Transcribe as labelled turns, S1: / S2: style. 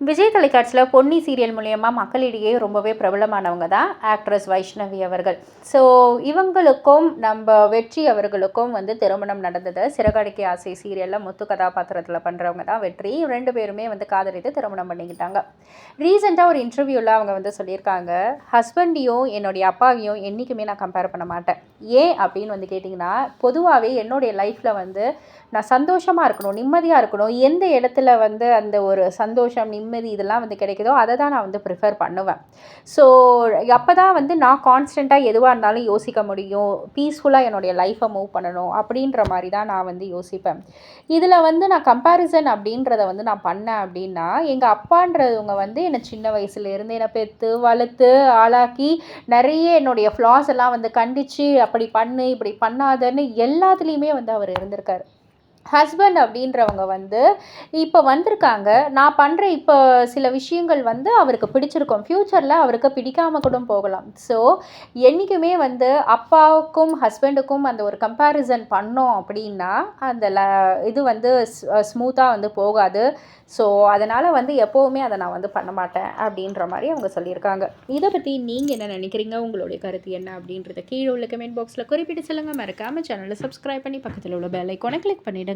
S1: விஜய் தொலைக்காட்சியில் பொன்னி சீரியல் மூலயமா மக்களிடையே ரொம்பவே பிரபலமானவங்க தான் ஆக்ட்ரஸ் வைஷ்ணவி அவர்கள். ஸோ இவங்களுக்கும் நம்ம வெற்றி அவர்களுக்கும் வந்து திருமணம் நடந்தது. சிறகடிக்க ஆசை சீரியலில் முத்து கதாபாத்திரத்தில் பண்ணுறவங்க தான் வெற்றி. 2 பேருமே வந்து காதலித்து திருமணம் பண்ணிக்கிட்டாங்க. ரீசெண்டாக ஒரு இன்டர்வியூவில் அவங்க வந்து சொல்லியிருக்காங்க, ஹஸ்பண்டையும் என்னுடைய அப்பாவையும் என்றைக்குமே நான் கம்பேர் பண்ண மாட்டேன். ஏன் அப்படின்னு வந்து கேட்டிங்கன்னா, பொதுவாகவே என்னுடைய லைஃப்பில் வந்து நான் சந்தோஷமாக இருக்கணும், நிம்மதியாக இருக்கணும். எந்த இடத்துல வந்து அந்த ஒரு சந்தோஷம், நிம்மதி இதெல்லாம் வந்து கிடைக்குதோ அதை தான் நான் வந்து ப்ரிஃபர் பண்ணுவேன். ஸோ அப்போ தான் வந்து நான் கான்ஸ்டண்ட்டாக எதுவாக இருந்தாலும் யோசிக்க முடியும். பீஸ்ஃபுல்லாக என்னுடைய லைஃப்பை மூவ் பண்ணணும் அப்படின்ற மாதிரி தான் நான் வந்து யோசிப்பேன். இதில் வந்து நான் கம்பேரிசன் அப்படின்றத வந்து நான் பண்ணேன் அப்படின்னா, எங்கள் அப்பான்றவங்க வந்து என்னை சின்ன வயசுலேருந்து என்னை பெற்று வளர்த்து ஆளாக்கி நிறைய என்னுடைய ஃப்ளாஸ் எல்லாம் வந்து கண்டித்து அப்படி பண்ணு இப்படி பண்ணாதன்னு எல்லாத்துலேயுமே வந்து அவர் இருந்திருக்கார். ஹஸ்பண்ட் அப்படின்றவங்க வந்து இப்போ வந்திருக்காங்க. நான் பண்ணுற இப்போ சில விஷயங்கள் வந்து அவருக்கு பிடிச்சிருக்கும். ஃப்யூச்சரில் அவருக்கு பிடிக்காமல் கூட போகலாம். ஸோ என்றைக்குமே வந்து அப்பாவுக்கும் ஹஸ்பண்டுக்கும் அந்த ஒரு கம்பேரிசன் பண்ணோம் அப்படின்னா அந்த இது வந்து ஸ்மூத்தாக வந்து போகாது. ஸோ அதனால் வந்து எப்போவுமே அதை நான் வந்து பண்ண மாட்டேன் அப்படின்ற மாதிரி அவங்க சொல்லியிருக்காங்க. இதை பற்றி நீங்கள் என்ன நினைக்கிறீங்க? உங்களுடைய கருத்து என்ன அப்படின்றத கீழே உள்ள கமெண்ட் பாக்ஸில் குறிப்பிட்டு சொல்லுங்கள். மறக்காமல் சேனலை சப்ஸ்கிரைப் பண்ணி பக்கத்தில் உள்ள பெல் ஐக்கானை கிளிக் பண்ணிவிடுங்க.